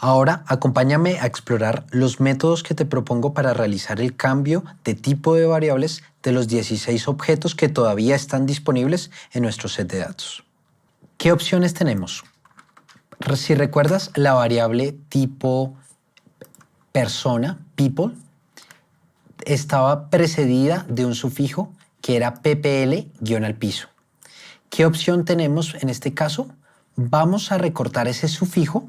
Ahora acompáñame a explorar los métodos que te propongo para realizar el cambio de tipo de variables de los 16 objetos que todavía están disponibles en nuestro set de datos. ¿Qué opciones tenemos? Si recuerdas, la variable tipo persona, people, estaba precedida de un sufijo que era ppl-al-piso. ¿Qué opción tenemos en este caso? Vamos a recortar ese sufijo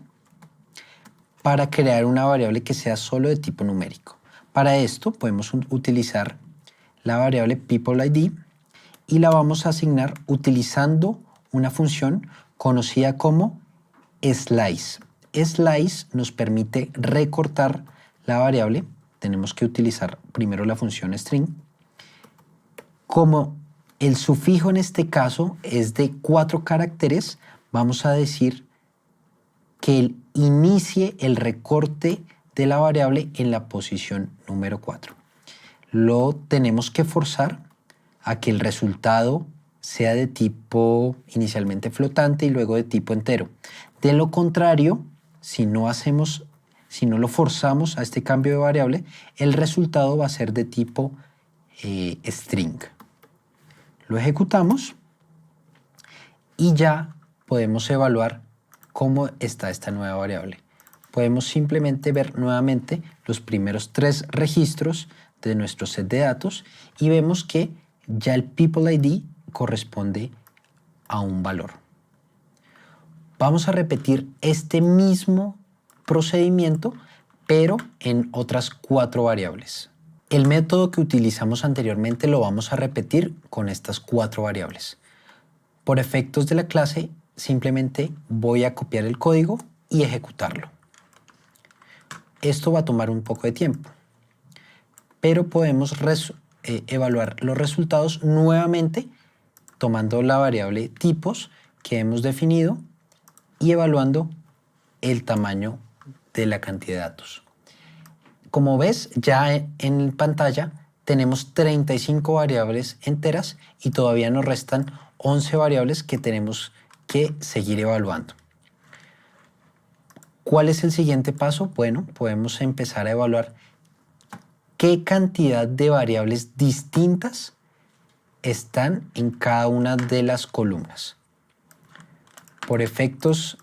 para crear una variable que sea solo de tipo numérico. Para esto podemos utilizar la variable peopleID y la vamos a asignar utilizando una función conocida como slice. Slice nos permite recortar la variable. Tenemos que utilizar primero la función string. Como el sufijo en este caso es de 4 caracteres, vamos a decir que inicie el recorte de la variable en la posición número 4. Lo tenemos que forzar a que el resultado sea de tipo inicialmente flotante y luego de tipo entero. De lo contrario, si no lo forzamos a este cambio de variable, el resultado va a ser de tipo string. Lo ejecutamos y ya podemos evaluar cómo está esta nueva variable. Podemos simplemente ver nuevamente los primeros 3 registros de nuestro set de datos y vemos que ya el peopleID corresponde a un valor. Vamos a repetir este mismo procedimiento, pero en otras 4 variables. El método que utilizamos anteriormente lo vamos a repetir con estas 4 variables. Por efectos de la clase, simplemente voy a copiar el código y ejecutarlo. Esto va a tomar un poco de tiempo, pero podemos evaluar los resultados nuevamente tomando la variable tipos que hemos definido y evaluando el tamaño de la cantidad de datos. Como ves, ya en pantalla tenemos 35 variables enteras y todavía nos restan 11 variables que tenemos que seguir evaluando. ¿Cuál es el siguiente paso? Bueno, podemos empezar a evaluar qué cantidad de variables distintas están en cada una de las columnas. Por efectos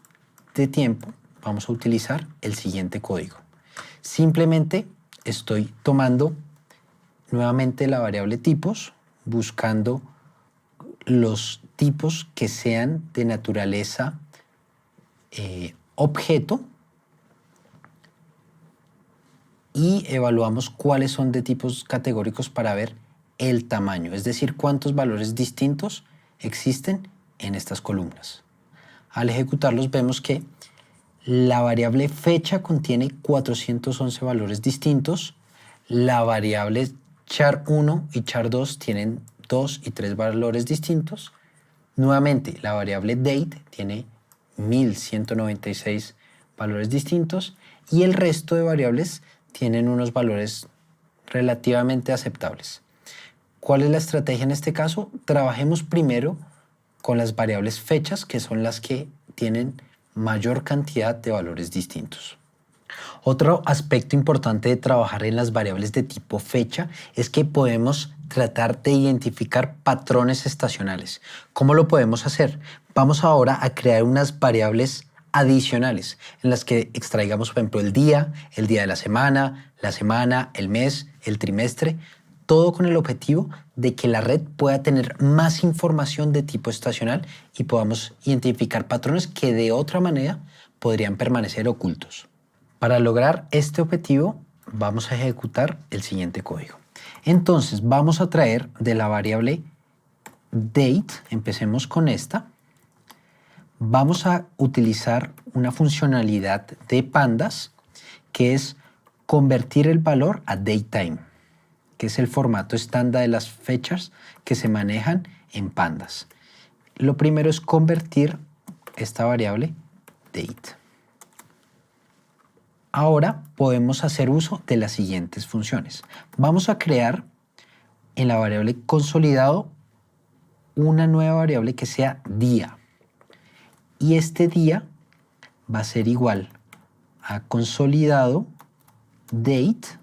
de tiempo, vamos a utilizar el siguiente código. Simplemente estoy tomando nuevamente la variable tipos, buscando los tipos que sean de naturaleza objeto y evaluamos cuáles son de tipos categóricos para ver el tamaño, es decir, cuántos valores distintos existen en estas columnas. Al ejecutarlos vemos que la variable fecha contiene 411 valores distintos, la variable char1 y char2 tienen 2 y 3 valores distintos, nuevamente la variable date tiene 1196 valores distintos y el resto de variables tienen unos valores relativamente aceptables. ¿Cuál es la estrategia en este caso? Trabajemos primero con las variables fechas, que son las que tienen mayor cantidad de valores distintos. Otro aspecto importante de trabajar en las variables de tipo fecha es que podemos tratar de identificar patrones estacionales. ¿Cómo lo podemos hacer? Vamos ahora a crear unas variables adicionales en las que extraigamos, por ejemplo, el día de la semana, el mes, el trimestre, todo con el objetivo de que la red pueda tener más información de tipo estacional y podamos identificar patrones que de otra manera podrían permanecer ocultos. Para lograr este objetivo vamos a ejecutar el siguiente código. Entonces vamos a traer de la variable date, empecemos con esta, vamos a utilizar una funcionalidad de pandas que es convertir el valor a datetime, que es el formato estándar de las fechas que se manejan en pandas. Lo primero es convertir esta variable date. Ahora podemos hacer uso de las siguientes funciones. Vamos a crear en la variable consolidado una nueva variable que sea día. Y este día va a ser igual a consolidado date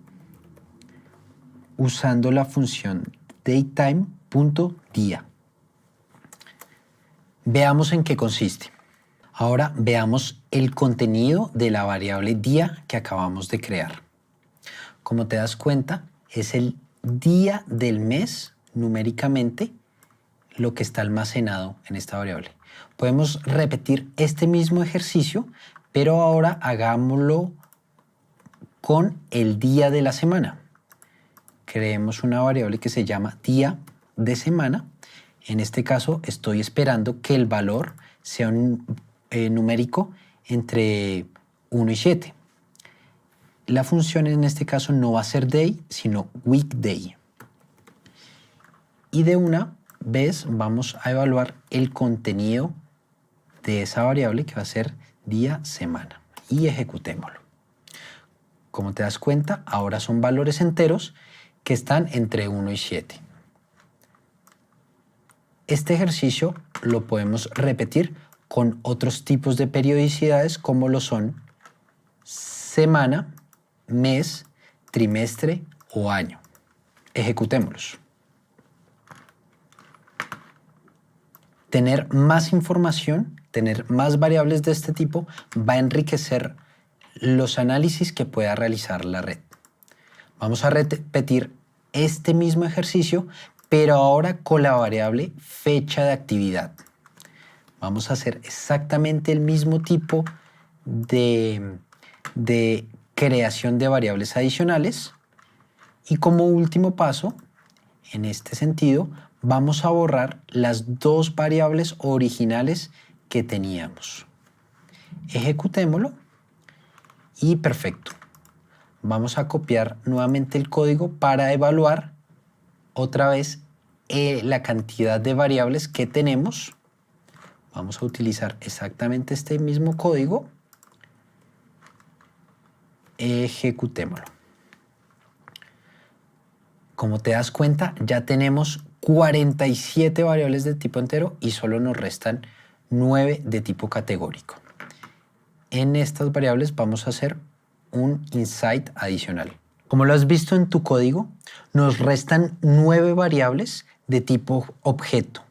usando la función datetime.día. Veamos en qué consiste. Ahora veamos el contenido de la variable día que acabamos de crear. Como te das cuenta, es el día del mes numéricamente lo que está almacenado en esta variable. Podemos repetir este mismo ejercicio, pero ahora hagámoslo con el día de la semana. Creemos una variable que se llama día de semana. En este caso estoy esperando que el valor sea un numérico entre 1 y 7. La función en este caso no va a ser day, sino weekday. Y de una vez vamos a evaluar el contenido de esa variable que va a ser día, semana. Y ejecutémoslo. Como te das cuenta, ahora son valores enteros que están entre 1 y 7. Este ejercicio lo podemos repetir con otros tipos de periodicidades como lo son semana, mes, trimestre o año. Ejecutémoslos. Tener más información, tener más variables de este tipo va a enriquecer los análisis que pueda realizar la red. Vamos a repetir este mismo ejercicio, pero ahora con la variable fecha de actividad. Vamos a hacer exactamente el mismo tipo de creación de variables adicionales. Y como último paso, en este sentido, vamos a borrar las dos variables originales que teníamos. Ejecutémoslo y perfecto. Vamos a copiar nuevamente el código para evaluar otra vez la cantidad de variables que tenemos. Vamos a utilizar exactamente este mismo código. Ejecutémoslo. Como te das cuenta, ya tenemos 47 variables de tipo entero y solo nos restan 9 de tipo categórico. En estas variables vamos a hacer un insight adicional. Como lo has visto en tu código, nos restan 9 variables de tipo objeto.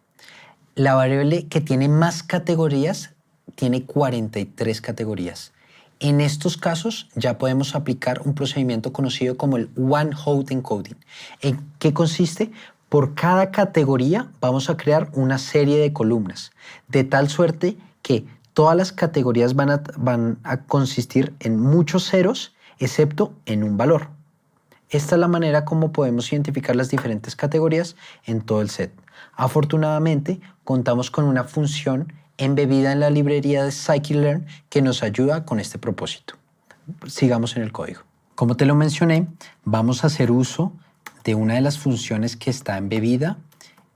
La variable que tiene más categorías tiene 43 categorías. En estos casos ya podemos aplicar un procedimiento conocido como el one-hot encoding. ¿En qué consiste? Por cada categoría vamos a crear una serie de columnas, de tal suerte que todas las categorías van a consistir en muchos ceros, excepto en un valor. Esta es la manera como podemos identificar las diferentes categorías en todo el set. Afortunadamente, contamos con una función embebida en la librería de scikit-learn que nos ayuda con este propósito. Sigamos en el código. Como te lo mencioné, vamos a hacer uso de una de las funciones que está embebida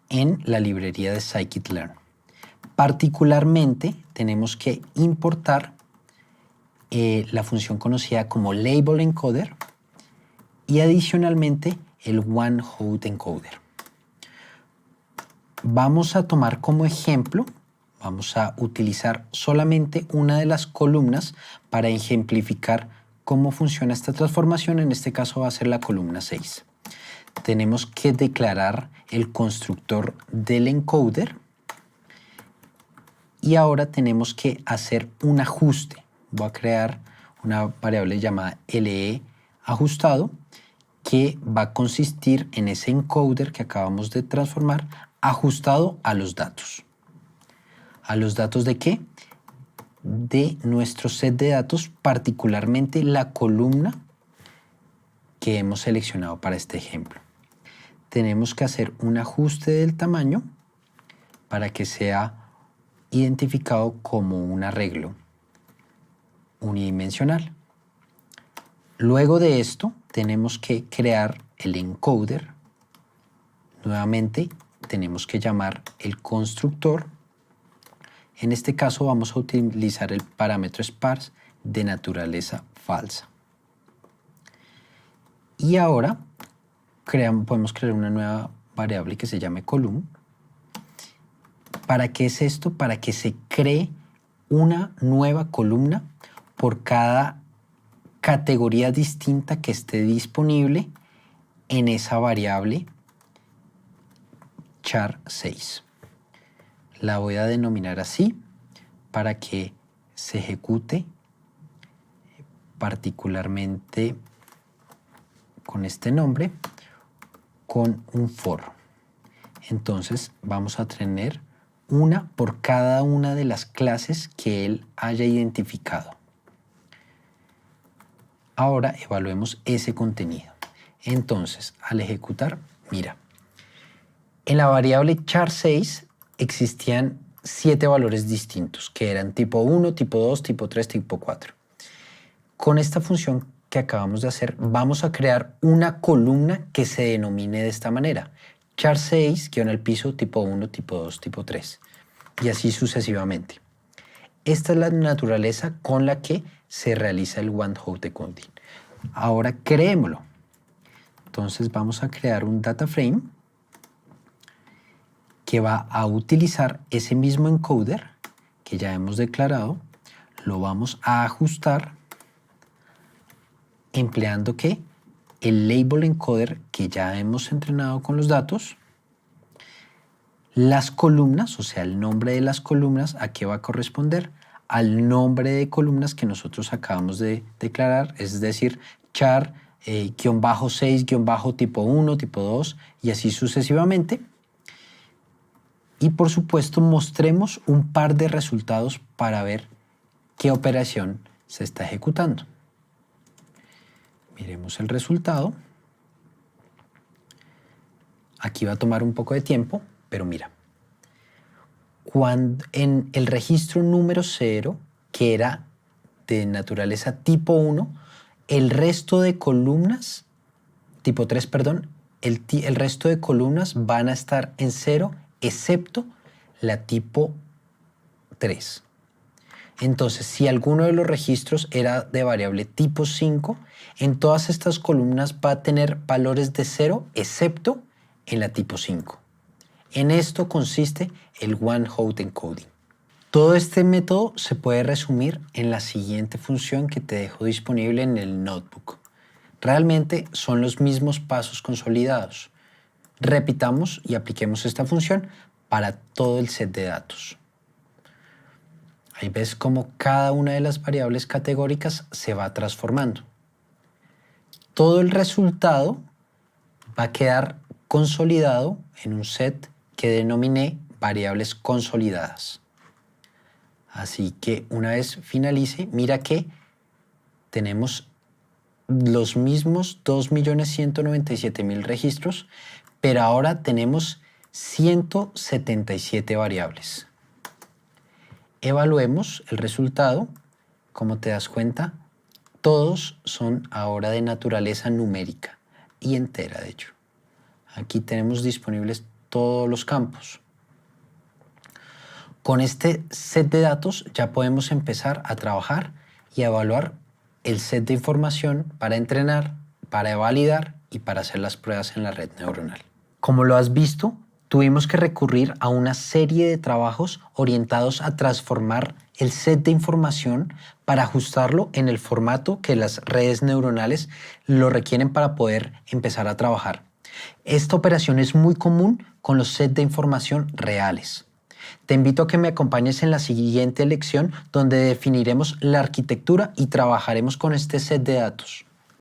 en la librería de scikit-learn. Particularmente, tenemos que importar la función conocida como label encoder y adicionalmente el one-hot encoder. Vamos a tomar como ejemplo, vamos a utilizar solamente una de las columnas para ejemplificar cómo funciona esta transformación. En este caso va a ser la columna 6. Tenemos que declarar el constructor del encoder y ahora tenemos que hacer un ajuste. Voy a crear una variable llamada LE ajustado que va a consistir en ese encoder que acabamos de transformar ajustado a los datos. ¿A los datos de qué? De nuestro set de datos, particularmente la columna que hemos seleccionado para este ejemplo. Tenemos que hacer un ajuste del tamaño para que sea identificado como un arreglo unidimensional. Luego de esto, tenemos que crear el encoder. Nuevamente, tenemos que llamar el constructor. En este caso, vamos a utilizar el parámetro sparse de naturaleza falsa. Y ahora podemos crear una nueva variable que se llame column. ¿Para qué es esto? Para que se cree una nueva columna por cada categoría distinta que esté disponible en esa variable char6. La voy a denominar así para que se ejecute particularmente con este nombre, con un for. Entonces vamos a tener una por cada una de las clases que él haya identificado. Ahora evaluemos ese contenido. Entonces, al ejecutar, mira, en la variable char6 existían 7 valores distintos, que eran tipo 1, tipo 2, tipo 3, tipo 4. Con esta función que acabamos de hacer, vamos a crear una columna que se denomine de esta manera. char6, guión al piso, tipo 1, tipo 2, tipo 3. Y así sucesivamente. Esta es la naturaleza con la que se realiza el one-hot decoding. Ahora creémoslo. Entonces vamos a crear un data frame que va a utilizar ese mismo encoder que ya hemos declarado. Lo vamos a ajustar empleando ¿qué? El label encoder que ya hemos entrenado con los datos. Las columnas, o sea, el nombre de las columnas, ¿a qué va a corresponder? Al nombre de columnas que nosotros acabamos de declarar, es decir, char, -6, tipo 1, tipo 2 y así sucesivamente. Y por supuesto mostremos un par de resultados para ver qué operación se está ejecutando. Miremos el resultado. Aquí va a tomar un poco de tiempo, pero mira. Cuando en el registro número 0, que era de naturaleza tipo 1, el resto de columnas, tipo 3, perdón, el resto de columnas van a estar en 0, excepto la tipo 3. Entonces, si alguno de los registros era de variable tipo 5, en todas estas columnas va a tener valores de 0, excepto en la tipo 5. En esto consiste el one-hot encoding. Todo este método se puede resumir en la siguiente función que te dejo disponible en el notebook. Realmente son los mismos pasos consolidados. Repitamos y apliquemos esta función para todo el set de datos. Ahí ves cómo cada una de las variables categóricas se va transformando. Todo el resultado va a quedar consolidado en un set que denominé variables consolidadas. Así que una vez finalice, mira que tenemos los mismos 2.197.000 registros, pero ahora tenemos 177 variables. Evaluemos el resultado. Como te das cuenta, todos son ahora de naturaleza numérica y entera, de hecho. Aquí tenemos disponibles todos los campos. Con este set de datos ya podemos empezar a trabajar y a evaluar el set de información para entrenar, para validar y para hacer las pruebas en la red neuronal. Como lo has visto, tuvimos que recurrir a una serie de trabajos orientados a transformar el set de información para ajustarlo en el formato que las redes neuronales lo requieren para poder empezar a trabajar. Esta operación es muy común con los sets de información reales. Te invito a que me acompañes en la siguiente lección donde definiremos la arquitectura y trabajaremos con este set de datos.